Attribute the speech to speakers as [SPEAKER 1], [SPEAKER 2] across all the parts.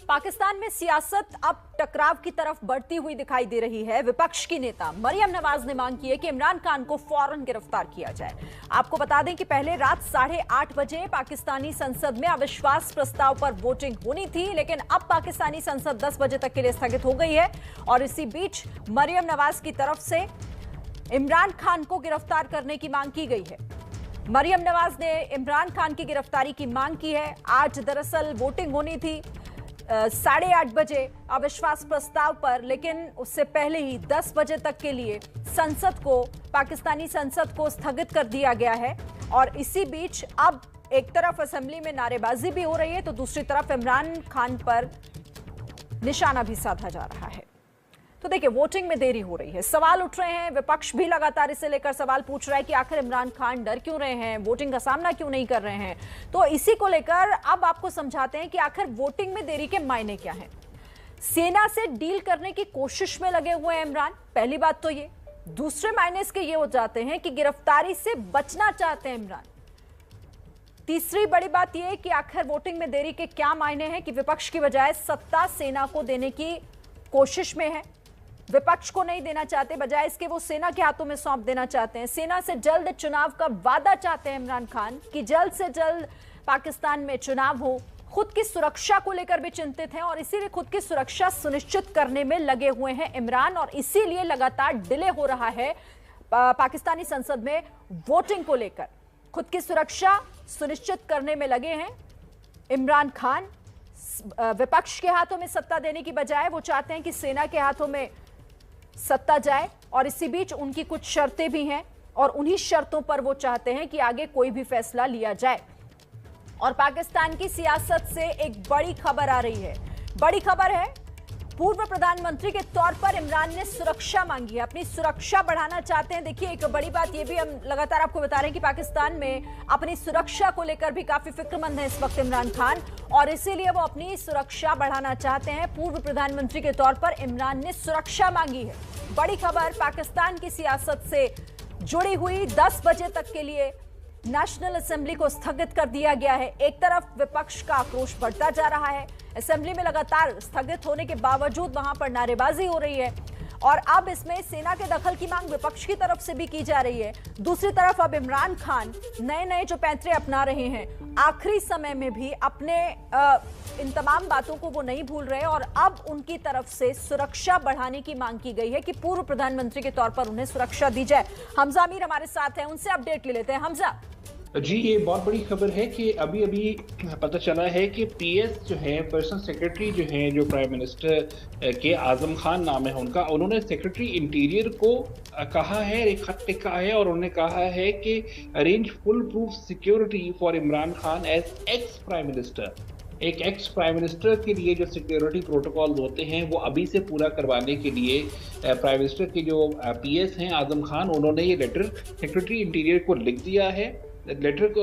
[SPEAKER 1] पाकिस्तान में सियासत अब टकराव की तरफ बढ़ती हुई दिखाई दे रही है। विपक्ष की नेता मरियम नवाज ने मांग की है कि इमरान खान को फौरन गिरफ्तार किया जाए। आपको बता दें कि पहले रात 8:30 बजे पाकिस्तानी संसद में अविश्वास प्रस्ताव पर वोटिंग होनी थी, लेकिन अब पाकिस्तानी संसद 10 बजे तक के लिए स्थगित हो गई है। और इसी बीच मरियम नवाज की तरफ से इमरान खान को गिरफ्तार करने की मांग की गई है। मरियम नवाज ने इमरान खान की गिरफ्तारी की मांग की है। आज दरअसल वोटिंग होनी थी 8:30 बजे अविश्वास प्रस्ताव पर, लेकिन उससे पहले ही 10 बजे तक के लिए पाकिस्तानी संसद को स्थगित कर दिया गया है। और इसी बीच अब एक तरफ असेंबली में नारेबाजी भी हो रही है, तो दूसरी तरफ इमरान खान पर निशाना भी साधा जा रहा है। तो देखिए, वोटिंग में देरी हो रही है, सवाल उठ रहे हैं। विपक्ष भी लगातार इसे लेकर सवाल पूछ रहा है कि आखिर इमरान खान डर क्यों रहे हैं, वोटिंग का सामना क्यों नहीं कर रहे हैं। तो इसी को लेकर अब आपको समझाते हैं कि आखिर वोटिंग में देरी के मायने क्या हैं। सेना से डील करने की कोशिश में लगे हुए हैं इमरान, पहली बात तो ये। दूसरे मायने इसके ये हो जाते हैं कि गिरफ्तारी से बचना चाहते हैं इमरान। तीसरी बड़ी बात यह कि आखिर वोटिंग में देरी के क्या मायने हैं कि विपक्ष की बजाय सत्ता सेना को देने की कोशिश में है। विपक्ष को नहीं देना चाहते, बजाय इसके वो सेना के हाथों में सौंप देना चाहते हैं। सेना से जल्द चुनाव का वादा चाहते हैं इमरान खान कि जल्द से जल्द पाकिस्तान में चुनाव हो। खुद की सुरक्षा को लेकर भी चिंतित हैं और इसीलिए खुद की सुरक्षा सुनिश्चित करने में लगे हुए हैं इमरान, और इसीलिए लगातार डिले हो रहा है पाकिस्तानी संसद में वोटिंग को लेकर। खुद की सुरक्षा सुनिश्चित करने में लगे हैं इमरान खान। विपक्ष के हाथों में सत्ता देने की बजाय वो चाहते हैं कि सेना के हाथों में सत्ता जाए, और इसी बीच उनकी कुछ शर्तें भी हैं और उन्हीं शर्तों पर वो चाहते हैं कि आगे कोई भी फैसला लिया जाए। और पाकिस्तान की सियासत से एक बड़ी खबर आ रही है। बड़ी खबर है, पूर्व प्रधानमंत्री के तौर पर इमरान ने सुरक्षा मांगी है, अपनी सुरक्षा बढ़ाना चाहते हैं। देखिए, एक बड़ी बात यह भी हम लगातार आपको बता रहे हैं कि पाकिस्तान में अपनी सुरक्षा को लेकर भी काफी फिक्रमंद है इस वक्त इमरान खान, और इसीलिए वो अपनी सुरक्षा बढ़ाना चाहते हैं। पूर्व प्रधानमंत्री के तौर पर इमरान ने सुरक्षा मांगी है। बड़ी खबर पाकिस्तान की सियासत से जुड़ी हुई। 10 बजे तक के लिए नेशनल असेंबली को स्थगित कर दिया गया है। एक तरफ विपक्ष का आक्रोश बढ़ता जा रहा है, असेंबली में लगातार स्थगित होने के बावजूद वहां पर नारेबाजी हो रही है, और अब इसमें सेना के दखल की मांग विपक्ष की तरफ से भी की जा रही है। दूसरी तरफ अब इमरान खान नए जो पैंतरे अपना रहे हैं, आखिरी समय में भी अपने इन तमाम बातों को वो नहीं भूल रहे, और अब उनकी तरफ से सुरक्षा बढ़ाने की मांग की गई है कि पूर्व प्रधानमंत्री के तौर पर उन्हें सुरक्षा दी जाए। हमजा मीर हमारे साथ हैं, उनसे अपडेट ले लेते हैं। हमजा
[SPEAKER 2] जी, ये बहुत बड़ी खबर है कि अभी पता चला है कि पीएस जो है, पर्सनल सेक्रेटरी जो है, जो प्राइम मिनिस्टर के आजम खान नाम है उनका, उन्होंने सेक्रेटरी इंटीरियर को कहा है, एक खत लिखा है और उन्होंने कहा है कि arrange full proof security for Imran Khan as ex prime minister. एक एक्स प्राइम मिनिस्टर के लिए जो सिक्योरिटी प्रोटोकॉल होते हैं वो अभी से पूरा करवाने के लिए प्राइम मिनिस्टर के जो पीएस हैं आजम खान, उन्होंने ये लेटर सेक्रेटरी इंटीरियर को लिख दिया है। लेटर को,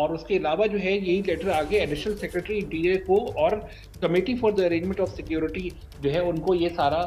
[SPEAKER 2] और उसके अलावा जो है यही लेटर आगे एडिशनल सेक्रेटरी इंटीरियर को और committee for the arrangement of security जो है उनको ये सारा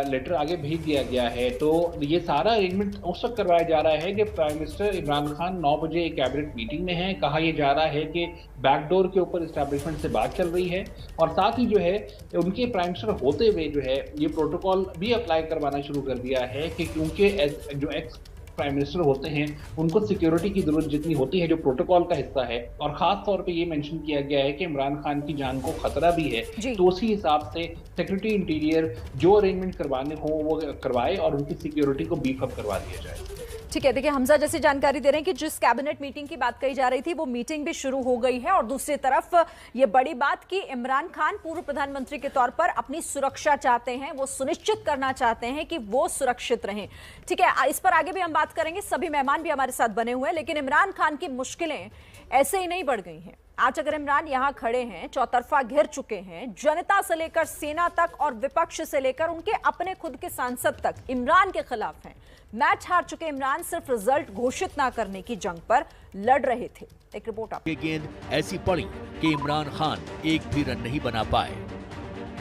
[SPEAKER 2] लेटर आगे भेज दिया गया है। तो ये सारा अरेंजमेंट उस वक्त करवाया जा रहा है कि प्राइम मिनिस्टर इमरान खान 9 बजे एक कैबिनेट मीटिंग में है। कहा यह जा रहा है कि बैकडोर के ऊपर इस्टेब्लिशमेंट से बात चल रही है, और साथ ही जो है उनके प्राइम मिनिस्टर होते हुए जो है ये प्रोटोकॉल भी अप्लाई करवाना शुरू कर दिया है कि क्योंकि जो एक्स प्राइम मिनिस्टर होते हैं उनको सिक्योरिटी की जरूरत जितनी होती है जो प्रोटोकॉल का हिस्सा है, और खास तौर पे ये मेंशन किया गया है कि इमरान खान की जान को खतरा भी है, तो उसी हिसाब से सेक्रेटरी इंटीरियर जो अरेंजमेंट करवाने हो वो करवाए और उनकी सिक्योरिटी को बीफ अप करवा दिया जाए।
[SPEAKER 1] ठीक है, देखिए हमजा जैसे जानकारी दे रहे हैं कि जिस कैबिनेट मीटिंग की बात कही जा रही थी वो मीटिंग भी शुरू हो गई है, और दूसरी तरफ ये बड़ी बात कि इमरान खान पूर्व प्रधानमंत्री के तौर पर अपनी सुरक्षा चाहते हैं, वो सुनिश्चित करना चाहते हैं कि वो सुरक्षित रहें। ठीक है, इस पर आगे भी हम बात करेंगे, सभी मेहमान भी हमारे साथ बने हुए हैं, लेकिन इमरान खान की मुश्किलें ऐसे ही नहीं बढ़ गई हैं। आज अगर इमरान यहां खड़े हैं, चौतरफा घिर चुके हैं, जनता से लेकर सेना तक और विपक्ष से लेकर उनके अपने खुद के सांसद तक इमरान के खिलाफ हैं। मैच हार चुके इमरान सिर्फ रिजल्ट घोषित ना करने की जंग पर लड़ रहे थे। एक रिपोर्ट आपकी।
[SPEAKER 3] गेंद ऐसी पड़ी कि इमरान खान एक भी रन नहीं बना पाए।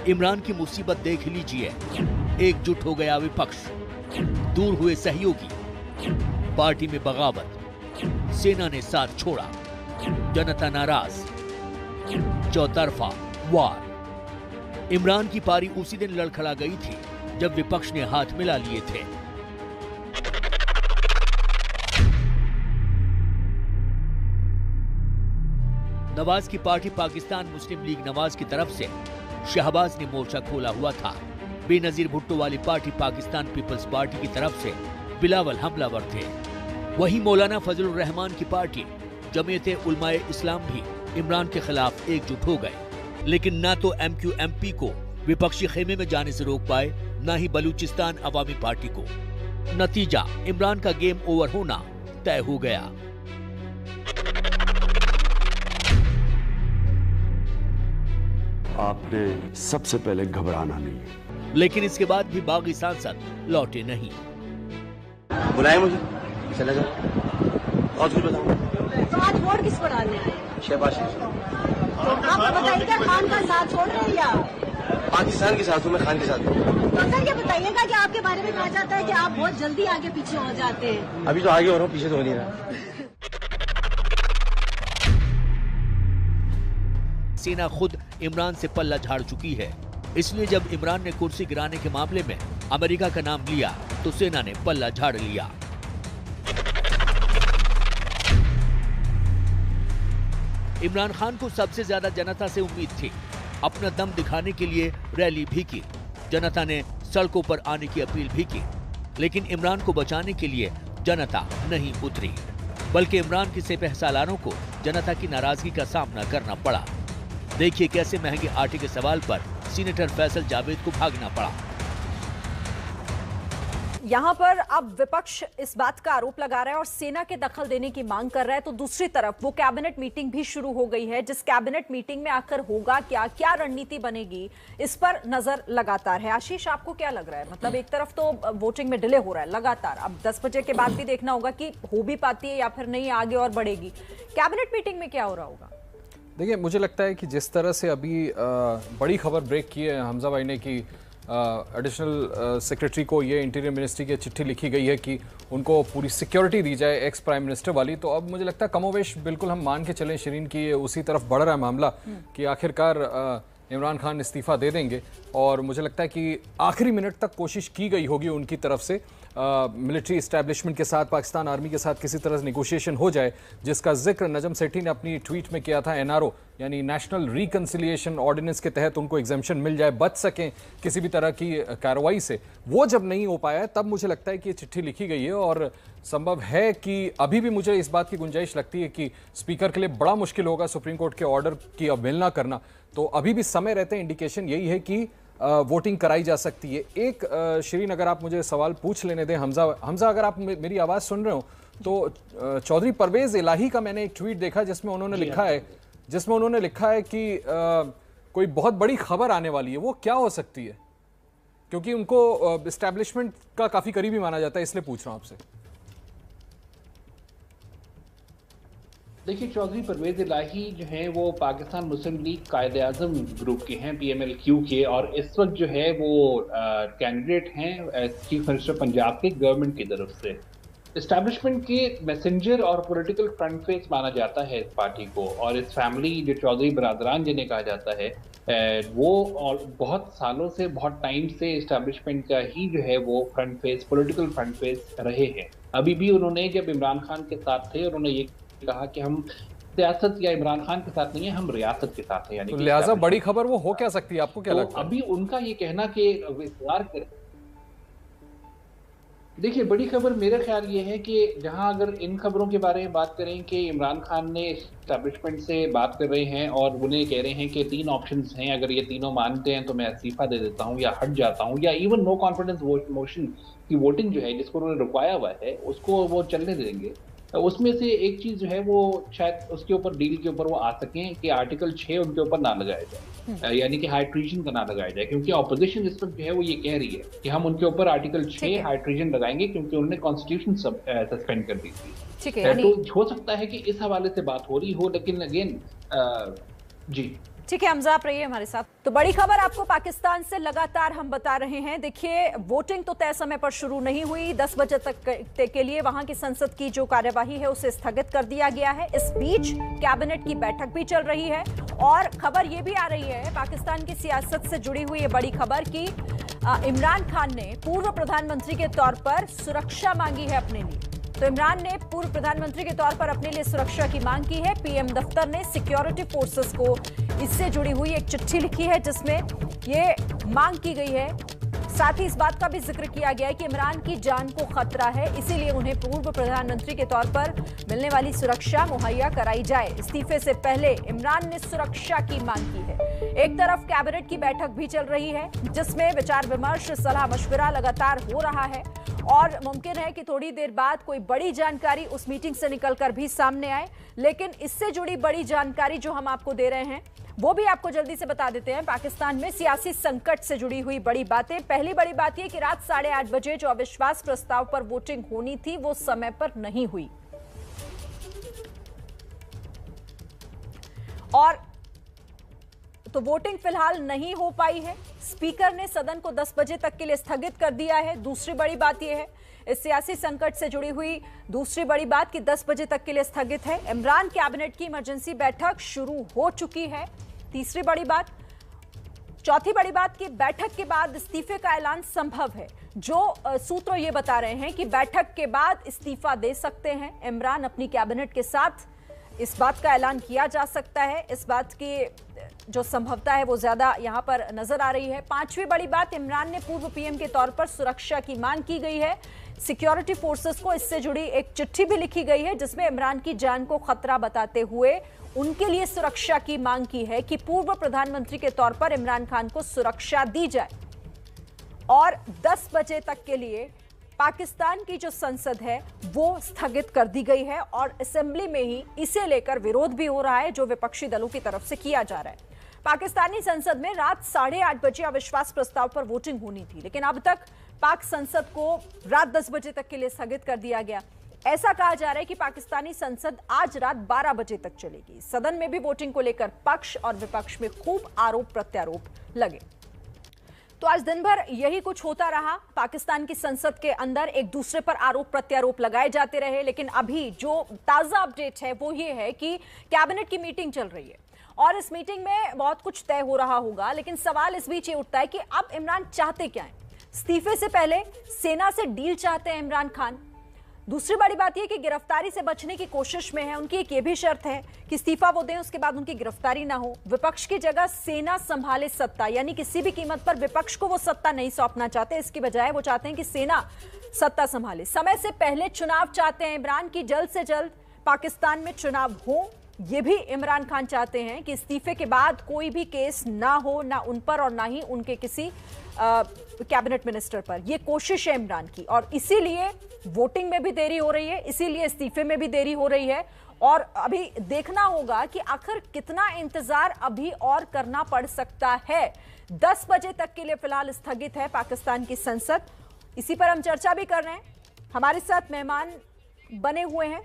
[SPEAKER 3] इमरान की मुसीबत देख लीजिए, एकजुट हो गया विपक्ष, दूर हुए सहयोगी, पार्टी में बगावत, सेना ने साथ छोड़ा, जनता नाराज, चौतरफा वार। इमरान की पारी उसी दिन लड़खड़ा गई थी जब विपक्ष ने हाथ मिला लिए थे। नवाज की पार्टी पाकिस्तान मुस्लिम लीग नवाज की तरफ से शहबाज ने मोर्चा खोला हुआ था। बेनजीर भुट्टो वाली पार्टी पाकिस्तान पीपल्स पार्टी की तरफ से बिलावल हमलावर थे। वहीं मौलाना फजलुर रहमान की पार्टी जमीयते उलमाए इस्लाम भी इमरान के खिलाफ एकजुट हो गए, लेकिन ना तो MQMP को विपक्षी खेमे में जाने से रोक पाए, न ही बलूचिस्तान अवामी पार्टी को। नतीजा, इमरान का गेम ओवर होना तय हो गया।
[SPEAKER 4] आपने सबसे पहले घबराना नहीं,
[SPEAKER 3] लेकिन इसके बाद भी बागी सांसद लौटे नहीं।
[SPEAKER 5] बुलाए मुझे, चले जाओ और कुछ बताओ।
[SPEAKER 6] तो आज वोट किस पर डालने आए?
[SPEAKER 5] शहबाज
[SPEAKER 6] तो आप बताइएगा, खान का साथ छोड़ रहे हैं या
[SPEAKER 5] पाकिस्तान के साथ हूँ, मैं खान के साथ हूँ।
[SPEAKER 6] तो सर ये बताइएगा कि आपके बारे में कहा जाता है कि आप बहुत जल्दी आगे पीछे हो जाते हैं।
[SPEAKER 5] अभी तो आगे हो रहा हूँ, पीछे तो हो नहीं रहा।
[SPEAKER 3] सेना खुद इमरान से पल्ला झाड़ चुकी है, इसलिए जब इमरान ने कुर्सी गिराने के मामले में अमेरिका का नाम लिया तो सेना ने पल्ला झाड़ लिया। इमरान खान को सबसे ज्यादा जनता से उम्मीद थी। अपना दम दिखाने के लिए रैली भी की, जनता ने सड़कों पर आने की अपील भी की, लेकिन इमरान को बचाने के लिए जनता नहीं उतरी, बल्कि इमरान के सिपहसालारों को जनता की नाराजगी का सामना करना पड़ा। देखिए कैसे महंगे आटे के सवाल पर सीनेटर फैसल जावेद को भागना पड़ा।
[SPEAKER 1] यहां पर अब विपक्ष इस बात का आरोप लगा रहा है और सेना के दखल देने की मांग कर रहा है, तो दूसरी तरफ वो कैबिनेट मीटिंग भी शुरू हो गई है, जिस कैबिनेट मीटिंग में आकर होगा क्या, क्या रणनीति बनेगी, इस पर नजर लगातार है। आशीष, आपको क्या लग रहा है? मतलब एक तरफ तो वोटिंग में डिले हो रहा है लगातार, अब 10 बजे के बाद भी देखना होगा कि हो भी पाती है या फिर नहीं, आगे और बढ़ेगी। कैबिनेट मीटिंग में क्या हो रहा होगा?
[SPEAKER 7] देखिए, मुझे लगता है कि जिस तरह से अभी बड़ी खबर ब्रेक की है हमजा भाई ने कि एडिशनल सेक्रेटरी को ये इंटीरियर मिनिस्ट्री की चिट्ठी लिखी गई है कि उनको पूरी सिक्योरिटी दी जाए एक्स प्राइम मिनिस्टर वाली, तो अब मुझे लगता है कमोवेश बिल्कुल हम मान के चलें शिरीन की ये उसी तरफ बढ़ रहा है मामला कि आखिरकार इमरान खान इस्तीफ़ा दे देंगे। और मुझे लगता है कि आखिरी मिनट तक कोशिश की गई होगी उनकी तरफ से मिलिट्री इस्टेब्लिशमेंट के साथ, पाकिस्तान आर्मी के साथ किसी तरह नेगोशिएशन हो जाए, जिसका जिक्र नजम सेठी ने अपनी ट्वीट में किया था। NRO यानी नेशनल रिकन्सिलिएशन ऑर्डिनेंस के तहत उनको एग्जेम्पशन मिल जाए, बच सकें किसी भी तरह की कार्रवाई से। वो जब नहीं हो पाया तब मुझे लगता है कि ये चिट्ठी लिखी गई है और संभव है कि अभी भी मुझे इस बात की गुंजाइश लगती है कि स्पीकर के लिए बड़ा मुश्किल होगा सुप्रीम कोर्ट के ऑर्डर की अवहेलना करना। तो अभी भी समय रहते इंडिकेशन यही है कि वोटिंग कराई जा सकती है। एक शिरीन, अगर आप मुझे सवाल पूछ लेने दें, हमजा अगर आप मेरी आवाज़ सुन रहे हो तो चौधरी परवेज इलाही का मैंने एक ट्वीट देखा जिसमें उन्होंने लिखा है कि कोई बहुत बड़ी खबर आने वाली है। वो क्या हो सकती है? क्योंकि उनको एस्टैब्लिशमेंट का काफ़ी करीबी माना जाता है, इसलिए पूछ रहा हूँ आपसे।
[SPEAKER 2] देखिए, चौधरी परवेज इलाही जो हैं वो पाकिस्तान मुस्लिम लीग कायद-ए-आज़म ग्रुप के हैं, PMLQ के, और इस वक्त जो है वो कैंडिडेट हैं चीफ मिनिस्टर पंजाब के गवर्नमेंट की तरफ से। इस्टेब्लिशमेंट के मैसेंजर और पॉलिटिकल फ्रंट फेस माना जाता है इस पार्टी को, और इस फैमिली जो चौधरी बरादरान जिन्हें कहा जाता है वो और बहुत सालों से, बहुत टाइम से इस्टेब्लिशमेंट का ही जो है वो front face, political front face रहे हैं। अभी भी उन्होंने जब इमरान खान के साथ थे उन्होंने ये कहा कि हम सियासत या इमरान खान के साथ नहीं है, हम रियासत के साथ हैं। यानी
[SPEAKER 7] तो लिहाजा बड़ी खबर वो हो क्या सकती है, आपको क्या लगता है?
[SPEAKER 2] अभी उनका ये कहना कि विस्तार करें, देखिए बड़ी खबर मेरा ख्याल ये है कि जहां अगर इन खबरों के बारे में बात करें कि इमरान खान ने एस्टैब्लिशमेंट से बात कर रहे हैं और उन्हें कह रहे हैं कि 3 ऑप्शंस हैं, अगर ये तीनों मानते हैं तो मैं इस्तीफा दे देता हूं या हट जाता हूं, या इवन नो कॉन्फिडेंस मोशन की वोटिंग जो है जिसको उन्होंने रुकवाया हुआ है उसको वो चलने देंगे। उसमें से एक चीज जो है वो शायद उसके ऊपर डील के ऊपर वो आ सकें कि आर्टिकल 6 उनके ऊपर ना लगाया जाए, यानी कि हाई ट्रीजन का ना लगाया जाए, क्योंकि ऑपोजिशन इस वक्त जो है वो ये कह रही है कि हम उनके ऊपर आर्टिकल 6 हाई ट्रीजन लगाएंगे क्योंकि उन्होंने कॉन्स्टिट्यूशन सस्पेंड कर दी थी। तो हो सकता है कि इस हवाले से बात हो रही हो, लेकिन अगेन जी
[SPEAKER 1] ठीक है हमजा, आप रहिए हमारे साथ। तो बड़ी खबर आपको पाकिस्तान से लगातार हम बता रहे हैं। देखिए, वोटिंग तो तय समय पर शुरू नहीं हुई। 10 बजे तक के लिए वहां की संसद की जो कार्यवाही है उसे स्थगित कर दिया गया है। इस बीच कैबिनेट की बैठक भी चल रही है और खबर ये भी आ रही है पाकिस्तान की सियासत से जुड़ी हुई ये बड़ी खबर की इमरान खान ने पूर्व प्रधानमंत्री के तौर पर सुरक्षा मांगी है अपने लिए। तो इमरान ने पूर्व प्रधानमंत्री के तौर पर अपने लिए सुरक्षा की मांग की है। पीएम दफ्तर ने सिक्योरिटी फोर्सेस को इससे जुड़ी हुई एक चिट्ठी लिखी है जिसमें ये मांग की गई है। साथ ही इस बात का भी जिक्र किया गया है कि इमरान की जान को खतरा है, इसीलिए उन्हें पूर्व प्रधानमंत्री के तौर पर मिलने वाली सुरक्षा मुहैया कराई जाए। इस्तीफे से पहले इमरान ने सुरक्षा की मांग की है। एक तरफ कैबिनेट की बैठक भी चल रही है जिसमें विचार विमर्श, सलाह मशविरा लगातार हो रहा है और मुमकिन है कि थोड़ी देर बाद कोई बड़ी जानकारी उस मीटिंग से निकलकर भी सामने आए। लेकिन इससे जुड़ी बड़ी जानकारी जो हम आपको दे रहे हैं वो भी आपको जल्दी से बता देते हैं। पाकिस्तान में सियासी संकट से जुड़ी हुई बड़ी बातें। पहली बड़ी बात यह कि रात 8:30 बजे जो अविश्वास प्रस्ताव पर वोटिंग होनी थी वो समय पर नहीं हुई और तो वोटिंग फिलहाल नहीं हो पाई है। स्पीकर ने सदन को 10 बजे तक के लिए स्थगित कर दिया है। दूसरी बड़ी बात यह है, इस सियासी संकट से जुड़ी हुई दूसरी बड़ी बात कि 10 बजे तक के लिए स्थगित है। इमरान कैबिनेट की इमरजेंसी बैठक शुरू हो चुकी है। तीसरी बड़ी बात, चौथी बड़ी बात कि बैठक के बाद इस्तीफे का ऐलान संभव है। जो सूत्र ये बता रहे हैं कि बैठक के बाद इस्तीफा दे सकते हैं इमरान अपनी कैबिनेट के साथ। इस बात का ऐलान किया जा सकता है। इस बात की जो संभवता है वो ज्यादा यहां पर नजर आ रही है। पांचवी बड़ी बात, इमरान ने पूर्व पीएम के तौर पर सुरक्षा की मांग की गई है। सिक्योरिटी फोर्सेस को इससे जुड़ी एक चिट्ठी भी लिखी गई है जिसमें इमरान की जान को खतरा बताते हुए उनके लिए सुरक्षा की मांग की है कि पूर्व प्रधानमंत्री के तौर पर इमरान खान को सुरक्षा दी जाए। और 10 बजे तक के लिए पाकिस्तान की जो संसद है वो स्थगित कर दी गई है और असेंबली में ही इसे लेकर विरोध भी हो रहा है जो विपक्षी दलों की तरफ से किया जा रहा है। पाकिस्तानी संसद में रात 8:30 बजे अविश्वास प्रस्ताव पर वोटिंग होनी थी, लेकिन अब तक पाक संसद को रात 10 बजे तक के लिए स्थगित कर दिया गया। ऐसा कहा जा रहा है कि पाकिस्तानी संसद आज रात 12 बजे तक चलेगी। सदन में भी वोटिंग को लेकर पक्ष और विपक्ष में खूब आरोप प्रत्यारोप लगे। तो आज दिन भर यही कुछ होता रहा। पाकिस्तान की संसद के अंदर एक दूसरे पर आरोप प्रत्यारोप लगाए जाते रहे। लेकिन अभी जो ताजा अपडेट है वो ये है कि कैबिनेट की मीटिंग चल रही है और इस मीटिंग में बहुत कुछ तय हो रहा होगा। लेकिन सवाल इस बीच ये उठता है कि अब इमरान चाहते क्या है। इस्तीफे से पहले सेना से डील चाहते हैं इमरान खान। दूसरी बड़ी बात यह कि गिरफ्तारी से बचने की कोशिश में है। उनकी एक ये भी शर्त है कि इस्तीफा वो दें उसके बाद उनकी गिरफ्तारी ना हो। विपक्ष की जगह सेना संभाले सत्ता, यानी किसी भी कीमत पर विपक्ष को वो सत्ता नहीं सौंपना चाहते। इसकी बजाय वो चाहते हैं कि सेना सत्ता संभाले। समय से पहले चुनाव चाहते हैं इमरान की, जल्द से जल्द पाकिस्तान में चुनाव हो। ये भी इमरान खान चाहते हैं कि इस्तीफे के बाद कोई भी केस ना हो, ना उन पर और ना ही उनके किसी कैबिनेट मिनिस्टर पर। यह कोशिश है इमरान की और इसीलिए वोटिंग में भी देरी हो रही है, इसीलिए इस्तीफे में भी देरी हो रही है। और अभी देखना होगा कि आखिर कितना इंतजार अभी और करना पड़ सकता है। 10 बजे तक के लिए फिलहाल स्थगित है पाकिस्तान की संसद। इसी पर हम चर्चा भी कर रहे हैं। हमारे साथ मेहमान बने हुए हैं।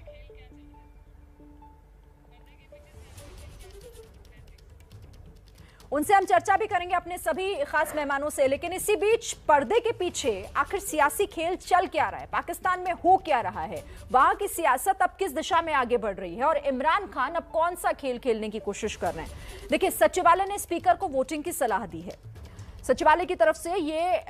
[SPEAKER 1] उनसे हम चर्चा भी करेंगे अपने सभी खास मेहमानों से। लेकिन इसी बीच पर्दे के पीछे आखिर सियासी खेल चल क्या रहा है, पाकिस्तान में हो क्या रहा है, वहां की सियासत अब किस दिशा में आगे बढ़ रही है और इमरान खान अब कौन सा खेल खेलने की कोशिश कर रहे हैं। देखिए, सचिवालय ने स्पीकर को वोटिंग की सलाह दी है। सचिवालय की तरफ से ये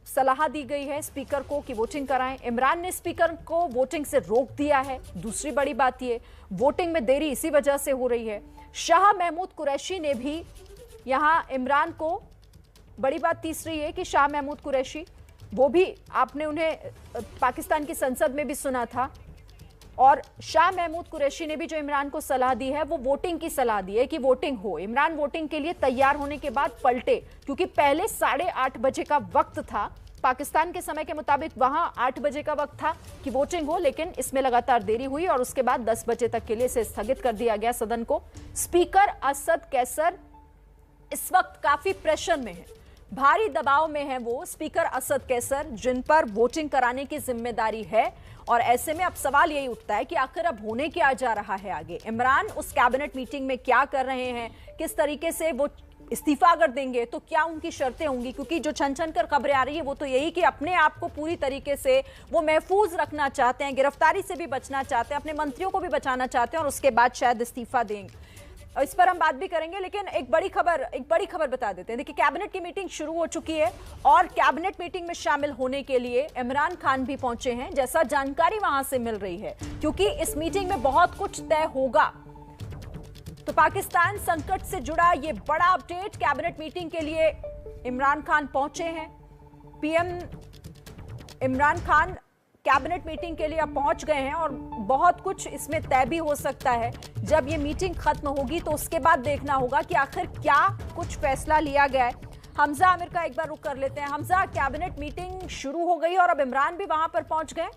[SPEAKER 1] सलाह दी गई है स्पीकर को कि वोटिंग कराएं। इमरान ने स्पीकर को वोटिंग से रोक दिया है। दूसरी बड़ी बात ये, वोटिंग में देरी इसी वजह से हो रही है। शाह महमूद कुरैशी ने भी यहां इमरान को, बड़ी बात तीसरी है कि शाह महमूद कुरैशी, वो भी आपने उन्हें पाकिस्तान की संसद में भी सुना था। और शाह महमूद कुरैशी ने भी जो इमरान को सलाह दी है वो वोटिंग की सलाह दी है कि वोटिंग हो। इमरान वोटिंग के लिए तैयार होने के बाद पलटे, क्योंकि पहले 8:30 बजे का वक्त था पाकिस्तान के समय के मुताबिक, वहां 8 बजे का वक्त था कि वोटिंग हो, लेकिन इसमें लगातार देरी हुई और उसके बाद 10 बजे तक के लिए इसे स्थगित कर दिया गया सदन को। स्पीकर असद कैसर इस वक्त काफी प्रेशर में है। भारी दबाव में है वो स्पीकर असद कैसर, जिन पर वोटिंग कराने की जिम्मेदारी है। और ऐसे में अब सवाल यही उठता है कि आखिर अब होने क्या जा रहा है आगे। इमरान उस कैबिनेट मीटिंग में क्या कर रहे हैं, किस तरीके से वो इस्तीफा अगर देंगे तो क्या उनकी शर्तें होंगी, क्योंकि जो छन छन कर खबरें आ रही है वो तो यही कि अपने आप को पूरी तरीके से वो महफूज रखना चाहते हैं, गिरफ्तारी से भी बचना चाहते हैं, अपने मंत्रियों को भी बचाना चाहते हैं और उसके बाद शायद इस्तीफा देंगे। इस पर हम बात भी करेंगे, लेकिन एक बड़ी खबर बता देते हैं। देखिए, कैबिनेट की मीटिंग शुरू हो चुकी है और कैबिनेट मीटिंग में शामिल होने के लिए इमरान खान भी पहुंचे हैं, जैसा जानकारी वहां से मिल रही है, क्योंकि इस मीटिंग में बहुत कुछ तय होगा। तो पाकिस्तान संकट से जुड़ा ये बड़ा अपडेट, कैबिनेट मीटिंग के लिए इमरान खान पहुंचे हैं। PM Imran Khan cabinet meeting के लिए अब पहुंच गए हैं और बहुत कुछ इसमें तय भी हो सकता है। जब ये मीटिंग खत्म होगी तो उसके बाद देखना होगा कि आखिर क्या कुछ फैसला लिया गया है। हमजा आमिर का एक बार रुख कर लेते हैं। हमजा, कैबिनेट मीटिंग शुरू हो गई और अब इमरान भी वहां पर पहुंच गए।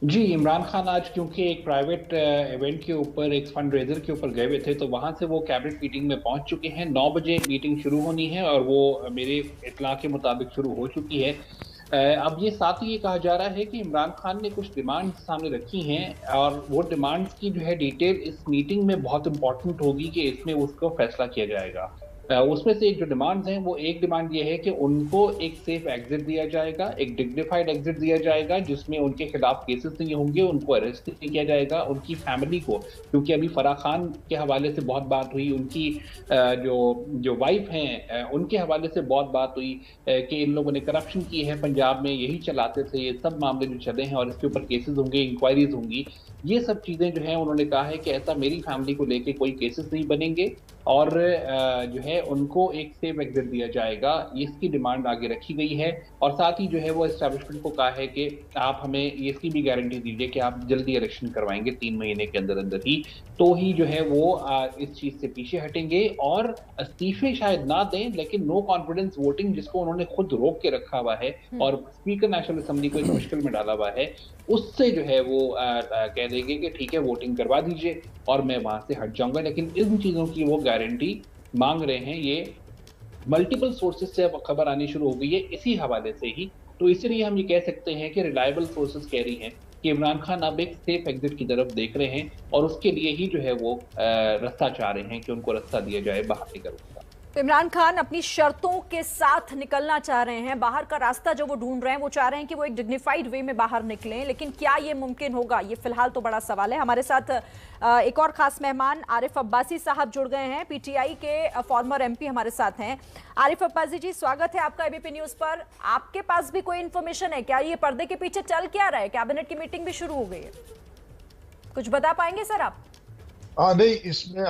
[SPEAKER 2] जी, इमरान खान आज क्योंकि एक प्राइवेट इवेंट के ऊपर, एक फंड रेजर के ऊपर गए हुए थे, तो वहां से वो कैबिनेट मीटिंग में पहुंच चुके हैं। 9 बजे मीटिंग शुरू होनी है और वो मेरे इत्तला के मुताबिक शुरू हो चुकी है। अब ये साथ ही ये कहा जा रहा है कि इमरान खान ने कुछ डिमांड सामने रखी हैं और वो डिमांड्स की जो है डिटेल इस मीटिंग में बहुत इंपॉर्टेंट होगी कि इसमें उसको फैसला किया जाएगा। उसमें से एक जो डिमांड्स हैं, वो एक डिमांड ये है कि उनको एक सेफ एग्जिट दिया जाएगा, एक डिग्निफाइड एग्जिट दिया जाएगा जिसमें उनके खिलाफ केसेस नहीं होंगे, उनको अरेस्ट नहीं किया जाएगा। उनकी फैमिली को, क्योंकि अभी फराह खान के हवाले से बहुत बात हुई, उनकी जो वाइफ हैं उनके हवाले से बहुत बात हुई कि इन लोगों ने करप्शन की है पंजाब में, यही चलाते थे, ये सब मामले जो चले हैं और इसके ऊपर केसेस होंगे, इंक्वायरीज होंगी। ये सब चीज़ें जो हैं उन्होंने कहा है कि ऐसा मेरी फैमिली को लेके कोई केसेस नहीं बनेंगे और जो है उनको एक सेफ एग्जिट दिया जाएगा, इसकी डिमांड आगे रखी गई है। और साथ ही जो है वो एस्टैब्लिशमेंट को कहा है कि आप हमें इसकी भी गारंटी दीजिए कि आप जल्दी इलेक्शन करवाएंगे 3 महीने के अंदर अंदर ही, तो ही जो है वो इस चीज़ से पीछे हटेंगे और इस्तीफे शायद ना दें, लेकिन नो कॉन्फिडेंस वोटिंग जिसको उन्होंने खुद रोक के रखा हुआ है और स्पीकर नेशनल असेंबली को एक मुश्किल में डाला हुआ है, उससे जो है वो कह देंगे कि ठीक है वोटिंग करवा दीजिए और मैं वहां से हट जाऊंगा। लेकिन इन चीज़ों की वो गारंटी मांग रहे हैं। ये मल्टीपल सोर्सेज से अब खबर आनी शुरू हो गई है इसी हवाले से ही, तो इसलिए हम ये कह सकते हैं कि रिलायबल सोर्सेज कह रही हैं कि इमरान खान अब एक सेफ एग्जिट की तरफ देख रहे हैं और उसके लिए ही जो है वो रास्ता चाह रहे हैं कि उनको रास्ता दिया जाए बाहर निकलने का।
[SPEAKER 1] तो इमरान खान अपनी शर्तों के साथ निकलना चाह रहे हैं, बाहर का रास्ता जो वो ढूंढ रहे हैं, वो चाह रहे हैं कि वो एक डिग्निफाइड वे में बाहर निकलें। लेकिन क्या ये मुमकिन होगा, ये फिलहाल तो बड़ा सवाल है। हमारे साथ एक और खास मेहमान आरिफ अब्बासी साहब जुड़ गए हैं, पीटीआई के फॉर्मर एमपी हमारे साथ हैं। आरिफ अब्बासी जी, स्वागत है आपका एबीपी न्यूज पर। आपके पास भी कोई इन्फॉर्मेशन है क्या, ये पर्दे के पीछे चल क्या रहा है? कैबिनेट की मीटिंग भी शुरू हो गई है, कुछ बता पाएंगे सर आप?
[SPEAKER 8] नहीं, इसमें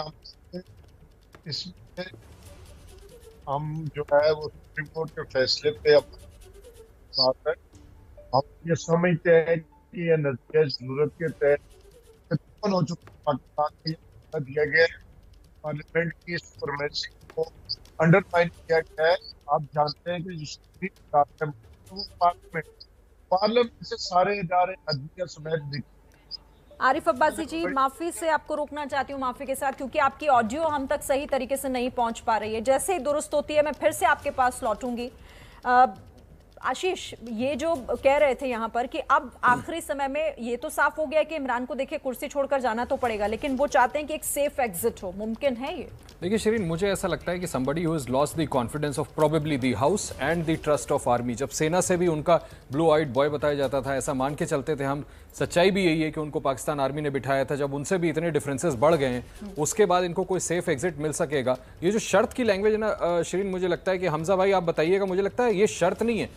[SPEAKER 8] हम जो है वो सुप्रीम कोर्ट के फैसले पे बात है। हम ये समझते हैं कि यह नजरिया जरूरत के तहत हो चुका पाकिस्तान में दिया गया है, पार्लियामेंट की सुपरमेसी को अंडरमाइन किया गया है। आप जानते हैं कि पार्लियामेंट से सारे इदारे अदलिया समेत।
[SPEAKER 1] आरिफ अब्बासी जी, माफी से आपको रोकना चाहती हूँ, माफी के साथ, क्योंकि आपकी ऑडियो हम तक सही तरीके से नहीं पहुंच पा रही है। जैसे ही दुरुस्त होती है मैं फिर से आपके पास लौटूंगी। आशीष, ये जो कह रहे थे यहाँ पर कि अब आखिरी समय में ये तो साफ हो गया कि इमरान को देखिए कुर्सी छोड़कर जाना तो पड़ेगा, लेकिन वो चाहते हैं कि एक सेफ एग्जिट हो, मुमकिन है ये?
[SPEAKER 7] देखिए शिरीन, मुझे ऐसा लगता है कि somebody who has lost the confidence of probably the house and the trust of army, जब सेना से भी उनका ब्लू आइड बॉय बताया जाता था, ऐसा मान के चलते थे हम, सच्चाई भी यही है कि उनको पाकिस्तान आर्मी ने बिठाया था। जब उनसे भी इतने डिफरेंसेस बढ़ गए हैं, उसके बाद इनको कोई सेफ एग्जिट मिल सकेगा? ये जो शर्त की लैंग्वेज है ना शिरीन, मुझे लगता है कि हमजा भाई आप बताइएगा, मुझे लगता है ये शर्त नहीं है,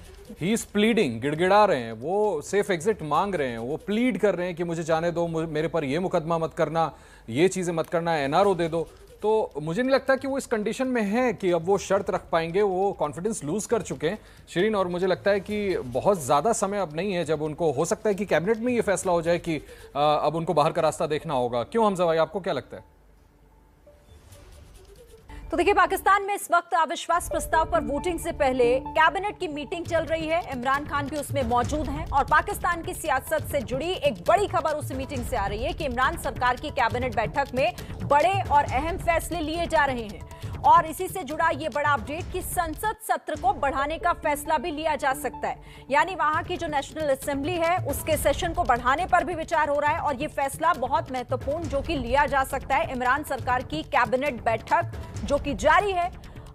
[SPEAKER 7] ही इज प्लीडिंग, गिड़गिड़ा रहे हैं, वो सेफ एग्जिट मांग रहे हैं, वो प्लीड कर रहे हैं कि मुझे जाने दो, मेरे पर ये मुकदमा मत करना, ये चीज़ें मत करना, एनआरओ दे दो। तो मुझे नहीं लगता कि वो इस कंडीशन में है कि अब वो शर्त रख पाएंगे, वो कॉन्फिडेंस लूज कर चुके हैं शिरीन। और मुझे लगता है कि बहुत ज़्यादा समय अब नहीं है जब उनको हो सकता है कि कैबिनेट में ये फैसला हो जाए कि अब उनको बाहर का रास्ता देखना होगा। क्यों हमजा भाई, आपको क्या लगता है?
[SPEAKER 1] तो देखिए, पाकिस्तान में इस वक्त अविश्वास प्रस्ताव पर वोटिंग से पहले कैबिनेट की मीटिंग चल रही है। इमरान खान भी उसमें मौजूद हैं और पाकिस्तान की सियासत से जुड़ी एक बड़ी खबर उस मीटिंग से आ रही है कि इमरान सरकार की कैबिनेट बैठक में बड़े और अहम फैसले लिए जा रहे हैं। और इसी से जुड़ा ये बड़ा अपडेट कि संसद सत्र को बढ़ाने का फैसला भी लिया जा सकता है, यानी वहां की जो नेशनल असेंबली है उसके सेशन को बढ़ाने पर भी विचार हो रहा है। और ये फैसला बहुत महत्वपूर्ण जो कि लिया जा सकता है इमरान सरकार की कैबिनेट बैठक जो कि जारी है।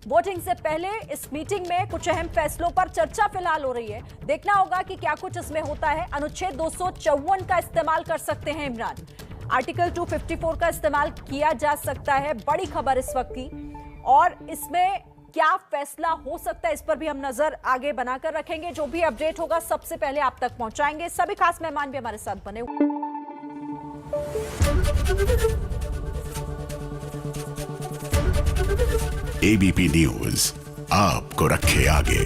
[SPEAKER 1] वोटिंग से पहले इस मीटिंग में कुछ अहम फैसलों पर चर्चा फिलहाल हो रही है। देखना होगा कि क्या कुछ इसमें होता है। अनुच्छेद 254 का इस्तेमाल कर सकते हैं इमरान, आर्टिकल 254 का इस्तेमाल किया जा सकता है। बड़ी खबर इस वक्त की, और इसमें क्या फैसला हो सकता है इस पर भी हम नजर आगे बनाकर रखेंगे। जो भी अपडेट होगा सबसे पहले आप तक पहुंचाएंगे। सभी खास मेहमान भी हमारे साथ बने हुए।
[SPEAKER 9] एबीपी न्यूज आपको रखे आगे।